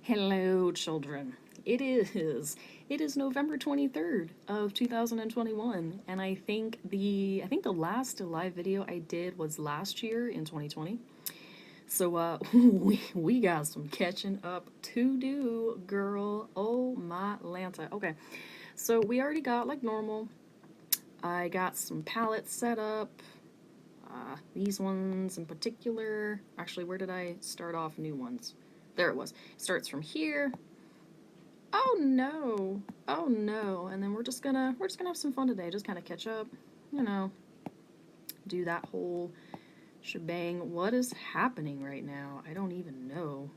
Hello, children. It is November 23rd of 2021, and I think the last live video I did was last year in 2020. So we got some catching up to do, girl. Oh my Lanta. Okay. So we already got like normal. I got some palettes set up. These ones in particular. Actually, where did I start off new ones? There it was. It starts from here. Oh no. Oh no. And then we're just gonna have some fun today. Just kind of catch up, you know, do that whole shebang. What is happening right now? I don't even know.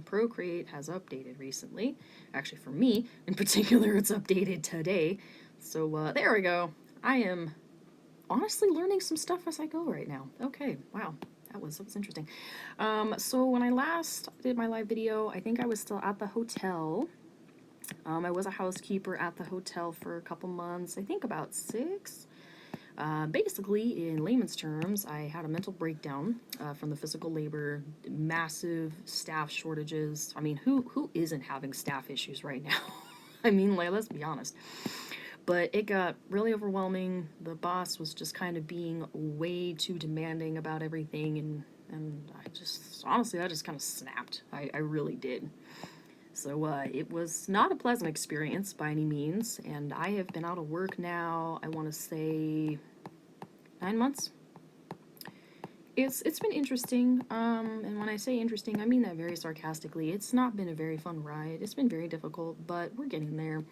Procreate has updated recently. Actually, for me in particular, it's updated today. So there we go. I am honestly learning some stuff as I go right now. Okay, wow. That was interesting. So when I last did my live video, I think I was still at the hotel. I was a housekeeper at the hotel for a couple months, I think about 6. Basically, in layman's terms, I had a mental breakdown from the physical labor, massive staff shortages. I mean, who isn't having staff issues right now? I mean, like, let's be honest. But it got really overwhelming. The boss was just kind of being way too demanding about everything, and I just kind of snapped. I really did. So it was not a pleasant experience by any means, and I have been out of work now, I want to say 9 months. It's been interesting, and when I say interesting, I mean that very sarcastically. It's not been a very fun ride. It's been very difficult, but we're getting there.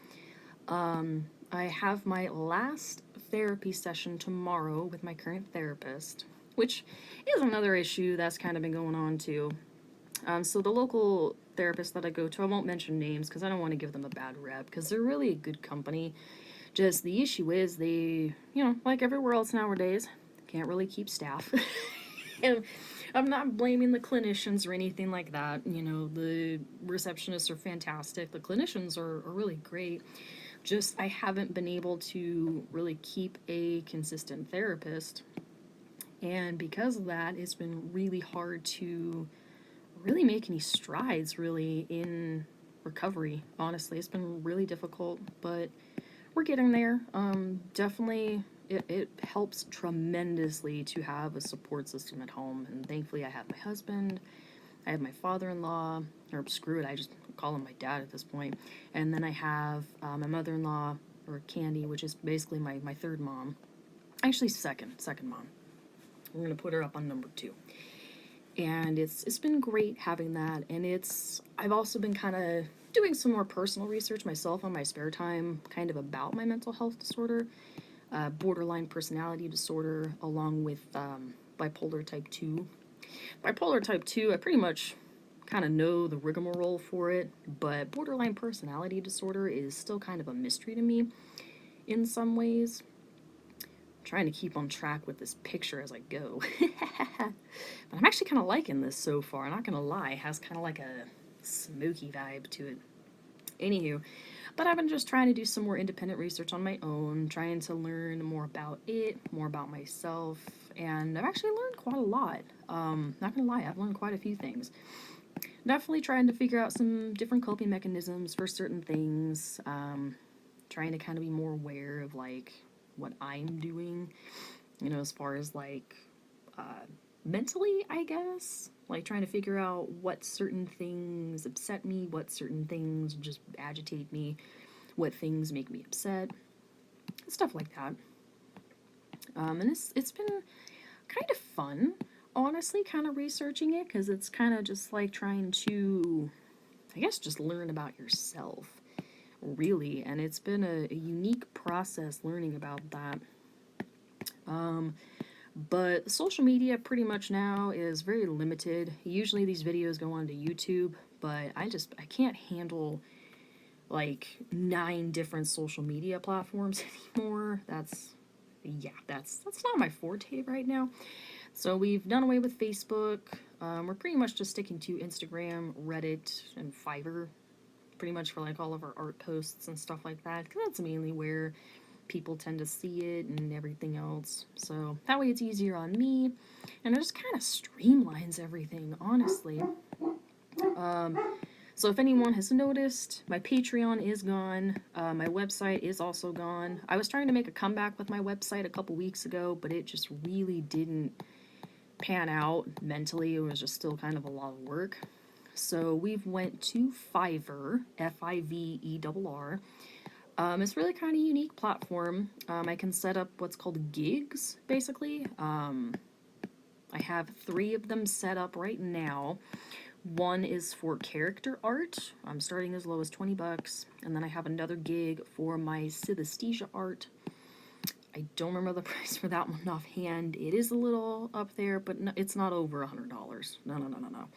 I have my last therapy session tomorrow with my current therapist, which is another issue that's kind of been going on too. So the local therapist that I go to, I won't mention names because I don't want to give them a bad rep because they're really a good company. Just the issue is they, like everywhere else nowadays, can't really keep staff. And I'm not blaming the clinicians or anything like that. The receptionists are fantastic. The clinicians are really great. Just I haven't been able to really keep a consistent therapist. And because of that, it's been really hard to really make any strides really in recovery. Honestly, it's been really difficult, but we're getting there. Definitely it helps tremendously to have a support system at home, and thankfully I have my husband, I have my father-in-law, or screw it, I just call him my dad at this point, and then I have my mother-in-law, or Candy, which is basically my third mom, actually second mom. We're gonna put her up on number 2. And it's been great having that, and I've also been kind of doing some more personal research myself on my spare time, kind of about my mental health disorder, borderline personality disorder, along with bipolar type 2. Bipolar type 2, I pretty much kind of know the rigmarole for it, but borderline personality disorder is still kind of a mystery to me in some ways. Trying to keep on track with this picture as I go. But I'm actually kind of liking this so far, not gonna lie. It has kind of like a smoky vibe to it. Anywho, but I've been just trying to do some more independent research on my own, trying to learn more about it, more about myself, and I've actually learned quite a lot. Not gonna lie, I've learned quite a few things. Definitely trying to figure out some different coping mechanisms for certain things. Trying to kind of be more aware of like what I'm doing, as far as like mentally, I guess. Like trying to figure out what certain things upset me, what certain things just agitate me, what things make me upset, stuff like that. And it's been kind of fun, honestly, kind of researching it, because it's kind of just like trying to, I guess, just learn about yourself, really. And it's been a unique process learning about that. But social media pretty much now is very limited. Usually these videos go onto YouTube, but I can't handle like 9 different social media platforms anymore. That's not my forte right now. So we've done away with Facebook. We're pretty much just sticking to Instagram, Reddit, and Fiverr, pretty much for like all of our art posts and stuff like that, because that's mainly where people tend to see it and everything else. So that way it's easier on me, and it just kind of streamlines everything, honestly. So if anyone has noticed, my Patreon is gone. My website is also gone. I was trying to make a comeback with my website a couple weeks ago, but it just really didn't pan out mentally. It was just still kind of a lot of work. So we've went to Fiverr, Fiverr. It's really kind of unique platform. I can set up what's called gigs, basically. I have 3 of them set up right now. One is for character art. I'm starting as low as $20, and then I have another gig for my synesthesia art. I don't remember the price for that one offhand. It is a little up there, but no, it's not over $100. No.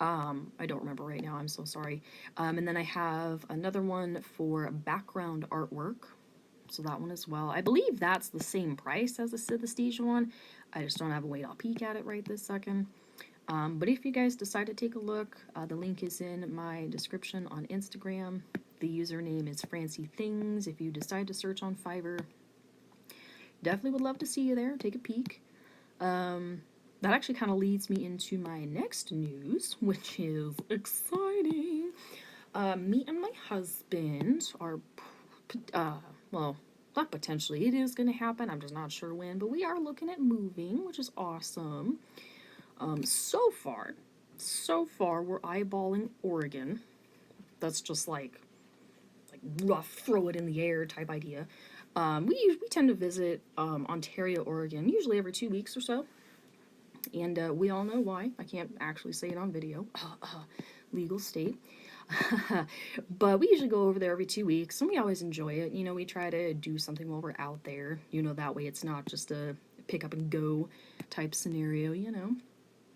I don't remember right now. I'm so sorry. And then I have another one for background artwork. So that one as well. I believe that's the same price as the synesthesia one. I just don't have a way to peek at it right this second. But if you guys decide to take a look, the link is in my description on Instagram. The username is Francie Things. If you decide to search on Fiverr, definitely would love to see you there. Take a peek. That actually kind of leads me into my next news, which is exciting. Me and my husband are, well, not potentially, it is going to happen. I'm just not sure when, but we are looking at moving, which is awesome. So far, we're eyeballing Oregon. That's just like rough, throw it in the air type idea. We tend to visit Ontario, Oregon, usually every 2 weeks or so. And we all know why. I can't actually say it on video. Legal state. But we usually go over there every 2 weeks, and we always enjoy it. You know, we try to do something while we're out there. You know, that way it's not just a pick up and go type scenario, you know.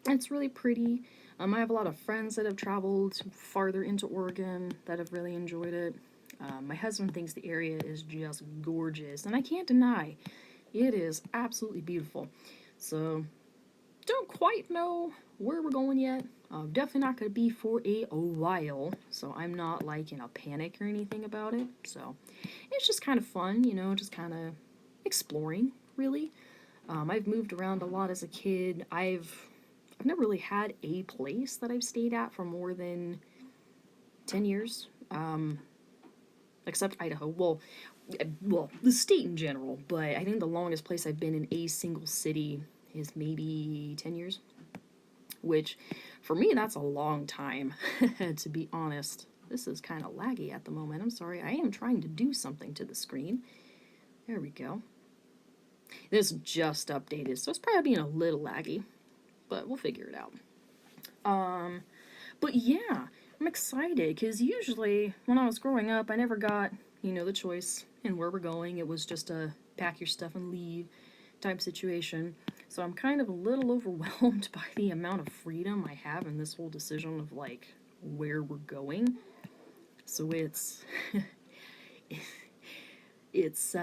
It's really pretty. I have a lot of friends that have traveled farther into Oregon that have really enjoyed it. My husband thinks the area is just gorgeous, and I can't deny it is absolutely beautiful. So, don't quite know where we're going yet. Definitely not going to be for a while, so I'm not like in a panic or anything about it. So, it's just kind of fun, you know, just kind of exploring, really. I've moved around a lot as a kid. I've never really had a place that I've stayed at for more than 10 years, except Idaho. Well, the state in general, but I think the longest place I've been in a single city is maybe 10 years, which for me, that's a long time, to be honest. This is kind of laggy at the moment. I'm sorry. I am trying to do something to the screen. There we go. This just updated, so it's probably being a little laggy, but we'll figure it out. But yeah, I'm excited because usually when I was growing up, I never got, you know, the choice in where we're going. It was just a pack your stuff and leave type situation. So I'm kind of a little overwhelmed by the amount of freedom I have in this whole decision of like where we're going. So it's it's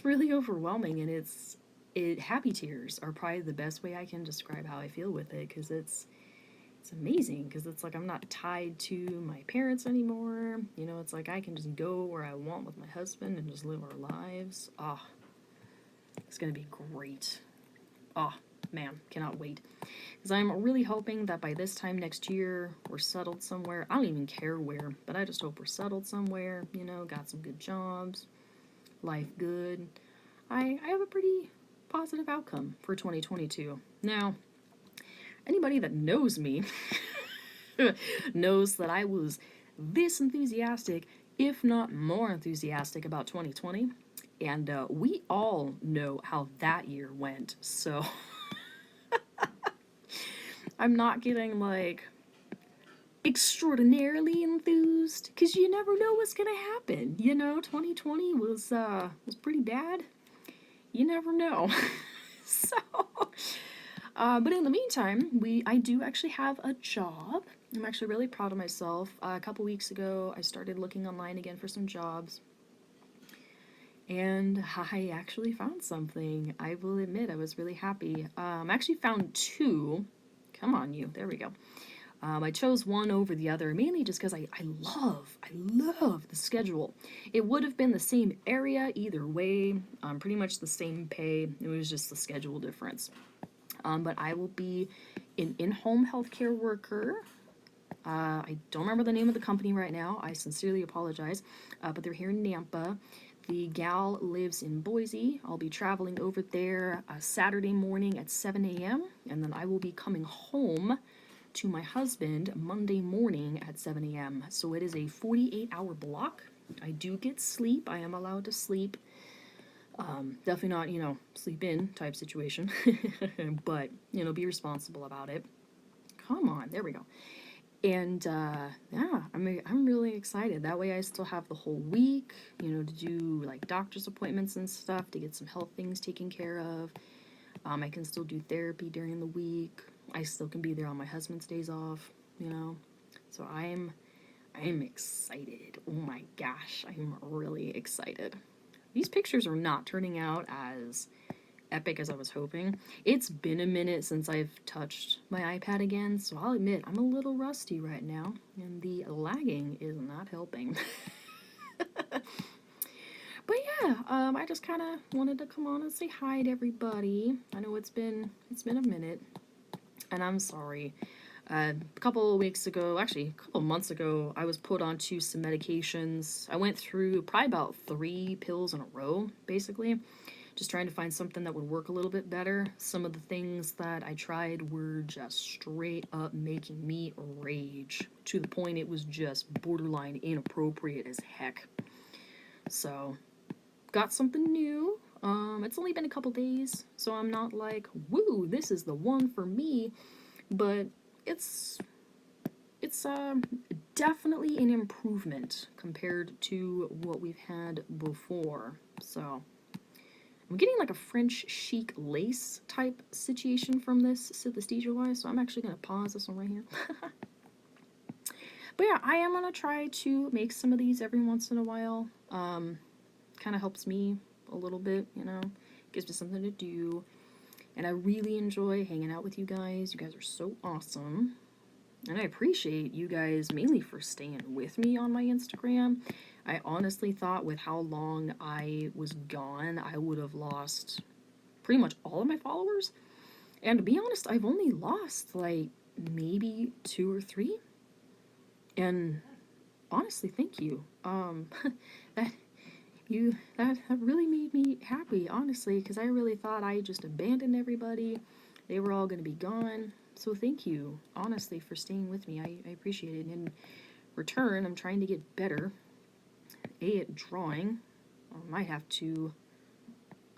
really overwhelming, and happy tears are probably the best way I can describe how I feel with it, because it's amazing, because it's like I'm not tied to my parents anymore. You know, it's like I can just go where I want with my husband and just live our lives. It's gonna be great. Man, cannot wait. Because I'm really hoping that by this time next year, we're settled somewhere. I don't even care where, but I just hope we're settled somewhere, you know, got some good jobs, life good. I have a pretty positive outcome for 2022. Now, anybody that knows me knows that I was this enthusiastic, if not more enthusiastic, about 2020. And we all know how that year went. So I'm not getting like extraordinarily enthused, because you never know what's gonna happen. You know, 2020 was pretty bad. You never know. So, but in the meantime, I do actually have a job. I'm actually really proud of myself. A couple weeks ago, I started looking online again for some jobs, and I actually found something. I will admit, I was really happy. I actually found 2. Come on, you. There we go. I chose one over the other, mainly just because I love the schedule. It would have been the same area either way, pretty much the same pay. It was just the schedule difference. But I will be an in-home healthcare worker. I don't remember the name of the company right now. I sincerely apologize. But they're here in Nampa. The gal lives in Boise. I'll be traveling over there Saturday morning at 7 a.m. And then I will be coming home to my husband Monday morning at 7 a.m. So it is a 48-hour block. I do get sleep. I am allowed to sleep. Definitely not, sleep in type situation. But, be responsible about it. Come on, there we go. And yeah, I'm really excited. That way I still have the whole week, to do like doctor's appointments and stuff, to get some health things taken care of. I can still do therapy during the week. I still can be there on my husband's days off, So I'm excited. Oh my gosh, I'm really excited. These pictures are not turning out as epic as I was hoping. It's been a minute since I've touched my iPad again, so I'll admit I'm a little rusty right now, and the lagging is not helping. But yeah, I just kind of wanted to come on and say hi to everybody. I know it's been a minute, and I'm sorry. A couple of weeks ago, actually a couple of months ago, I was put onto some medications. I went through probably about 3 pills in a row, basically. Just trying to find something that would work a little bit better. Some of the things that I tried were just straight up making me rage, to the point it was just borderline inappropriate as heck. So, got something new. It's only been a couple days, so I'm not like, woo, this is the one for me. But it's definitely an improvement compared to what we've had before. So, I'm getting like a French chic lace type situation from this synesthesia-wise, so I'm actually going to pause this one right here. But yeah, I am going to try to make some of these every once in a while. Kind of helps me a little bit, gives me something to do. And I really enjoy hanging out with you guys. You guys are so awesome. And I appreciate you guys mainly for staying with me on my Instagram. I honestly thought with how long I was gone, I would have lost pretty much all of my followers. And to be honest, I've only lost like maybe 2 or 3. And honestly, thank you. That really made me happy, honestly, because I really thought I just abandoned everybody. They were all going to be gone. So thank you, honestly, for staying with me. I appreciate it. And in return, I'm trying to get better at drawing. I might have to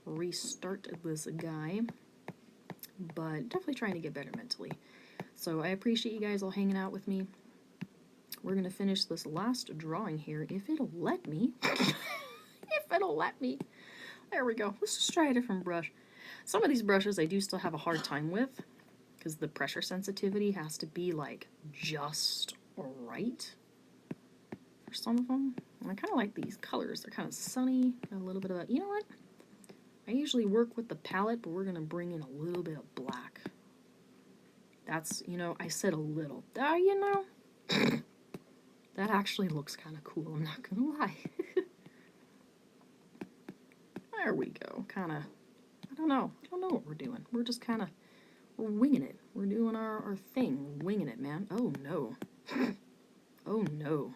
restart this guy, but definitely trying to get better mentally. So I appreciate you guys all hanging out with me. We're going to finish this last drawing here, if it'll let me. If it'll let me. There we go. Let's just try a different brush. Some of these brushes I do still have a hard time with, because the pressure sensitivity has to be like just right for some of them. And I kind of like these colors. They're kind of sunny, got a little bit of a, you know what? I usually work with the palette, but we're going to bring in a little bit of black. That's, I said a little. That actually looks kind of cool, I'm not going to lie. There we go. Kind of, I don't know what we're doing. We're just kind of, we're winging it. We're doing our thing. We're winging it, man. Oh, no. Oh, no.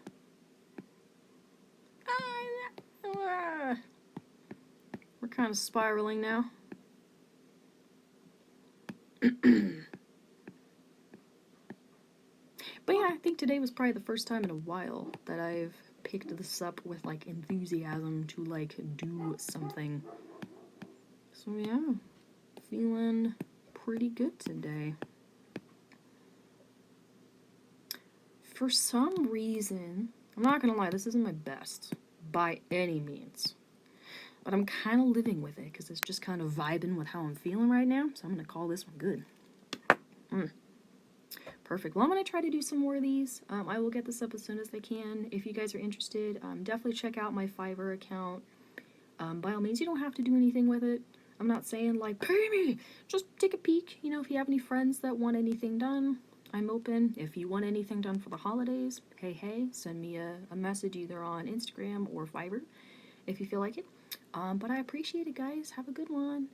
We're kind of spiraling now. But yeah, I think today was probably the first time in a while that I've picked this up with like enthusiasm to like do something. So yeah, feeling pretty good today. For some reason, I'm not gonna lie, this isn't my best by any means. But I'm kind of living with it because it's just kind of vibing with how I'm feeling right now. So I'm going to call this one good. Perfect. Well, I'm going to try to do some more of these. I will get this up as soon as I can. If you guys are interested, definitely check out my Fiverr account. By all means, you don't have to do anything with it. I'm not saying, like, pay me. Just take a peek. If you have any friends that want anything done, I'm open. If you want anything done for the holidays, hey, send me a message either on Instagram or Fiverr if you feel like it. But I appreciate it, guys. Have a good one.